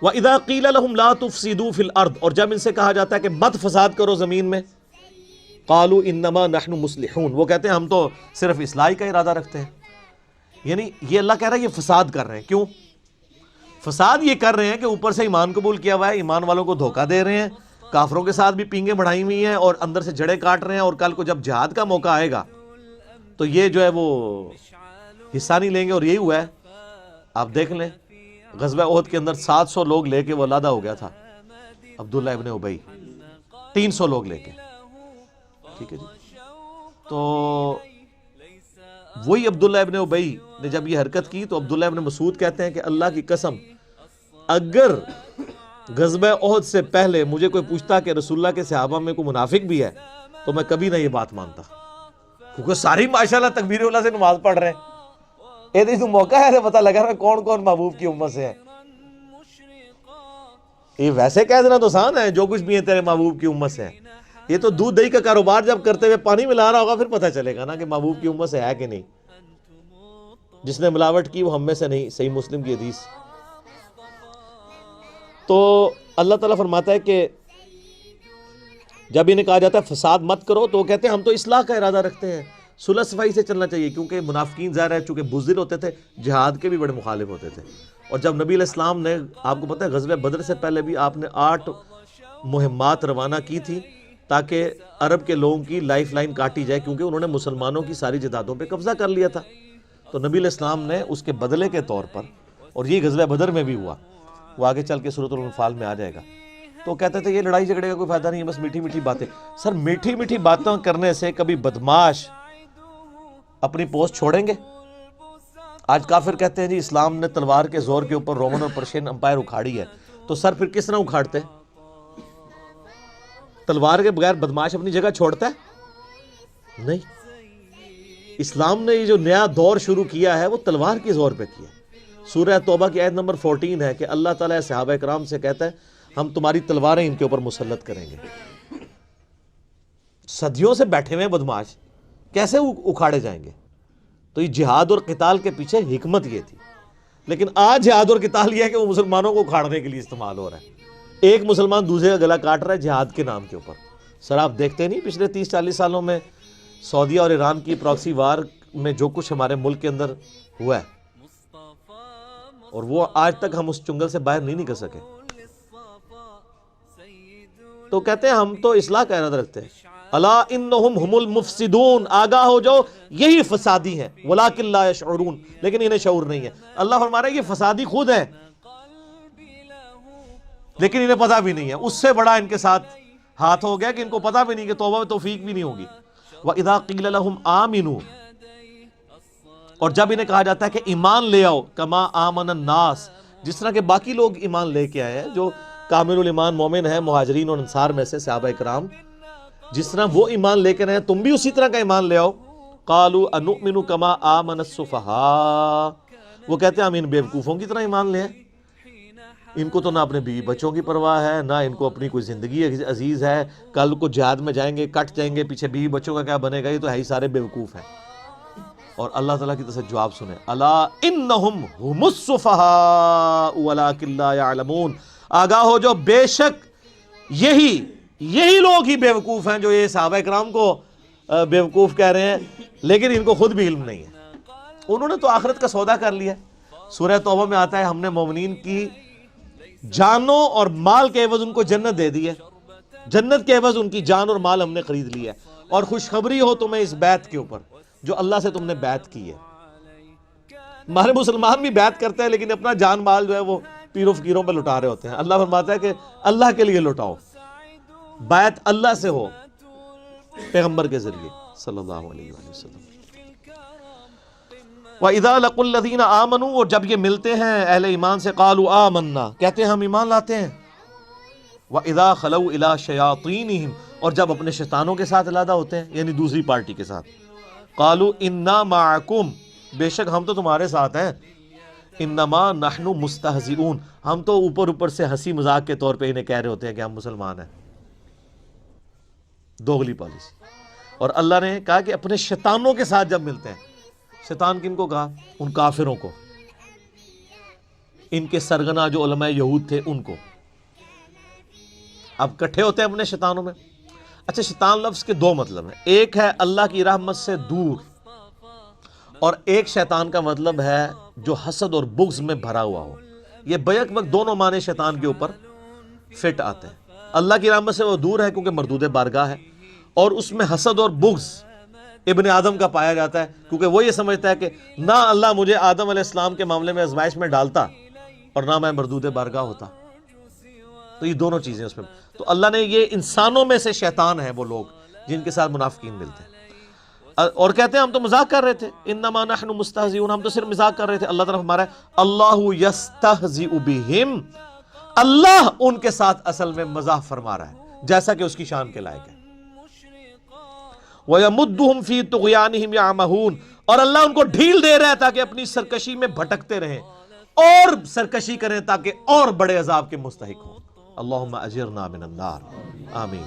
وَإِذَا قِيلَ لَهُمْ لَا تُفْسِدُوا فِي الْأَرْضِ، اور جب ان سے کہا جاتا ہے کہ مت فساد کرو زمین میں، قَالُوا إِنَّمَا نَحْنُ مُصْلِحُونَ، وہ کہتے ہیں ہم تو صرف اصلاح کا ارادہ رکھتے ہیں۔ یعنی یہ اللہ کہہ رہا ہے یہ فساد کر رہے ہیں۔ کیوں فساد یہ کر رہے ہیں؟ کہ اوپر سے ایمان قبول کیا ہوا ہے، ایمان والوں کو دھوکہ دے رہے ہیں، کافروں کے ساتھ بھی پینگیں بڑھائی ہوئی ہیں، اور اندر سے جڑیں کاٹ رہے ہیں، اور کل کو جب جہاد کا موقع آئے گا تو یہ جو ہے وہ حصہ نہیں لیں گے۔ اور یہی ہوا ہے، آپ دیکھ لیں غزوہ احد کے اندر 700 لوگ لے کے وہ علیحدہ ہو گیا تھا عبداللہ ابن ابی، 300 لوگ لے کے، ٹھیک ہے جی۔ تو وہی عبداللہ ابن ابی نے جب یہ حرکت کی تو عبداللہ ابن مسعود کہتے ہیں کہ اللہ کی قسم اگر غزوہ احد سے پہلے مجھے کوئی پوچھتا کہ رسول اللہ کے صحابہ میں کوئی منافق بھی ہے تو میں کبھی نہ یہ بات مانتا، کیونکہ ساری ماشاءاللہ تکبیر اللہ سے نماز پڑھ رہے ہیں۔ یہ تو موقع ہے پتہ لگا رہا کون کون محبوب کی امت سے ہے۔ یہ ویسے کہہ دینا تو آسان ہے جو کچھ بھی ہے تیرے محبوب کی امت سے ہے، یہ تو دودھ دہی کا کاروبار جب کرتے ہوئے پانی ملا رہا ہوگا پھر پتہ چلے گا نا کہ محبوب کی امت سے ہے کہ نہیں۔ جس نے ملاوٹ کی وہ ہم میں سے نہیں، صحیح مسلم کی حدیث۔ تو اللہ تعالیٰ فرماتا ہے کہ جب انہیں کہا جاتا ہے فساد مت کرو تو وہ کہتے ہیں ہم تو اصلاح کا ارادہ رکھتے ہیں، صلح صفائی سے چلنا چاہیے، کیونکہ منافقین ظاہر ہے چونکہ بزدل ہوتے تھے، جہاد کے بھی بڑے مخالف ہوتے تھے۔ اور جب نبی علیہ السلام نے، آپ کو پتہ ہے غزوہ بدر سے پہلے بھی آپ نے 8 مہمات روانہ کی تھی تاکہ عرب کے لوگوں کی لائف لائن کاٹی جائے، کیونکہ انہوں نے مسلمانوں کی ساری جائیدادوں پہ قبضہ کر لیا تھا۔ تو نبی علیہ السلام نے اس کے بدلے کے طور پر، اور یہ غزوہ بدر میں بھی ہوا، وہ آگے چل کے سورۃ الانفال میں آ جائے گا، تو کہتے تھے یہ لڑائی جھگڑے کا کوئی فائدہ نہیں ہے، بس میٹھی میٹھی باتیں۔ سر میٹھی میٹھی باتیں کرنے سے کبھی بدماش اپنی پوسٹ چھوڑیں گے؟ آج کافر کہتے ہیں جی اسلام نے تلوار کے زور کے اوپر رومن اور پرشین امپائر اکھاڑی ہے، تو سر پھر کس طرح اکھاڑتے؟ تلوار کے بغیر بدماش اپنی جگہ چھوڑتا ہے؟ نہیں۔ اسلام نے یہ جو نیا دور شروع کیا ہے وہ تلوار کے زور پہ کیا ہے۔ سورہ توبہ کی آیت نمبر 14 ہے کہ اللہ تعالیٰ صحابہ کرام سے کہتا ہے ہم تمہاری تلواریں ان کے اوپر مسلط کریں گے۔ صدیوں سے بیٹھے ہوئے بدماش کیسے اکھاڑے جائیں گے؟ تو یہ جہاد اور قتال کے پیچھے حکمت یہ تھی۔ لیکن آج جہاد اور قتال یہ ہے کہ وہ مسلمانوں کو اکھاڑنے کے لیے استعمال ہو رہا ہے۔ ایک مسلمان دوسرے کا گلا کاٹ رہا ہے جہاد کے نام کے اوپر۔ سر آپ دیکھتے نہیں پچھلے 30-40 سالوں میں سعودیہ اور ایران کی پراکسی وار میں جو کچھ ہمارے ملک کے اندر ہوا ہے، اور وہ آج تک ہم اس چنگل سے باہر نہیں نکل سکے۔ تو کہتے ہیں ہم تو اصلاح کا ارادہ رکھتے ہیں۔ الا انہم ہم المفسدون، آگاہ ہو جاؤ یہی فسادی ہیں، ولکن لا یشعرون، لیکن انہیں شعور نہیں ہے۔ اللہ فرما رہا ہے یہ فسادی خود ہیں لیکن انہیں پتہ بھی نہیں ہے۔ اس سے بڑا ان کے ساتھ ہاتھ ہو گیا کہ ان کو پتہ بھی نہیں کہ توبہ میں توفیق بھی نہیں ہوگی۔ وَإِذَا قِيلَ لَهُمْ آمِنُوا، اور جب انہیں کہا جاتا ہے کہ ایمان لے آؤ، کما آمن الناس، جس طرح کہ باقی لوگ ایمان لے کے آئے ہیں، جو کامل الایمان مومن ہیں مہاجرین اور انصار میں سے صحابہ کرام، جس طرح وہ ایمان لے کر آئے تم بھی اسی طرح کا ایمان لے آؤ۔ قالوا انؤمن کما آمن السفہاء، وہ کہتے ہیں ہم ان بیوقوفوں کی طرح ایمان لے آئے، ان کو تو نہ اپنے بیوی بچوں کی پرواہ ہے، نہ ان کو اپنی کوئی زندگی عزیز ہے، کل کو جہاد میں جائیں گے کٹ جائیں گے، پیچھے بیوی بچوں کا کیا بنے گا، یہ تو ہے ہی سارے بیوقوف ہیں۔ اور اللہ تعالیٰ کی طرف سے جواب سنیں، الا انہم ہم السفہاء ولکن لا یعلمون، آگاہ ہو جو بے شک یہی لوگ ہی بیوقوف ہیں جو یہ صحابہ کرام کو بیوقوف کہہ رہے ہیں، لیکن ان کو خود بھی علم نہیں ہے۔ انہوں نے تو آخرت کا سودا کر لیا۔ سورہ توبہ میں آتا ہے ہم نے مومنین کی جانوں اور مال کے عوض ان کو جنت دے دی ہے، جنت کے عوض ان کی جان اور مال ہم نے خرید لیا ہے، اور خوشخبری ہو تمہیں اس بیعت کے اوپر جو اللہ سے تم نے بیعت کی ہے۔ ہمارے مسلمان بھی بیعت کرتے ہیں لیکن اپنا جان مال جو ہے وہ پیروں فقیروں پہ لٹا رہے ہوتے ہیں۔ اللہ فرماتا ہے کہ اللہ کے لیے لٹاؤ، بیعت اللہ سے ہو پیغمبر کے ذریعے صلی اللہ علیہ وآلہ وسلم۔ وَإِذَا لَقُوا الَّذِينَ آمَنُوا، اور جب یہ ملتے ہیں اہل ایمان سے، قالوا آمنا، کہتے ہیں ہم ایمان لاتے ہیں۔ وَإِذَا خَلَوْا إِلَىٰ شَيَاطِينِهِمْ، اور جب اپنے شیطانوں کے ساتھ علیحدہ ہوتے ہیں یعنی دوسری پارٹی کے ساتھ، قالوا إِنَّا مَعَكُمْ، بے شک ہم تو تمہارے ساتھ ہیں، إِنَّمَا نَحْنُ مُسْتَهْزِئُونَ، ہم تو اوپر سے ہنسی مذاق کے طور پہ انہیں کہہ رہے ہوتے ہیں کہ ہم مسلمان ہیں۔ دوغلی پالیسی۔ اور اللہ نے کہا کہ اپنے شیطانوں کے ساتھ جب ملتے ہیں، شیطان کن کو کہا؟ ان کافروں کو۔ ان کے سرگنا جو علماء یہود تھے ان کو. اب کٹھے ہوتے ہیں اپنے شیطانوں میں. اچھا، شیطان لفظ کے دو مطلب ہیں. ایک ہے اللہ کی رحمت سے دور، اور ایک شیطان کا مطلب ہے جو حسد اور بغض میں بھرا ہوا ہو. یہ بیک وقت دونوں معنی شیطان کے اوپر فٹ آتے ہیں. اللہ کی رحمت سے وہ دور ہے کیونکہ مردود بارگاہ ہے، اور اس میں حسد اور بغض ابن آدم کا پایا جاتا ہے کیونکہ وہ یہ سمجھتا ہے کہ نہ اللہ مجھے آدم علیہ السلام کے معاملے میں آزمائش میں ڈالتا اور نہ میں مردود بارگاہ ہوتا. تو یہ دونوں چیزیں اس میں. تو اللہ نے یہ انسانوں میں سے شیطان ہیں وہ لوگ جن کے ساتھ منافقین ملتے ہیں اور کہتے ہیں ہم تو مذاق کر رہے تھے، انما نحن مستہزئون، ہم تو صرف مذاق کر رہے تھے. اللہ تعالیٰ ہمارا اللہ یستہزئ بہم، اللہ ان کے ساتھ اصل میں مزاح فرما رہا ہے جیسا کہ اس کی شان کے لائق ہے. وَيَمُدُّهُمْ فِي طُغْيَانِهِمْ يَعْمَهُونَ، اور اللہ ان کو ڈھیل دے رہا ہے تاکہ اپنی سرکشی میں بھٹکتے رہیں اور سرکشی کریں تاکہ اور بڑے عذاب کے مستحق ہوں. اللہم اجرنا من النار، آمین.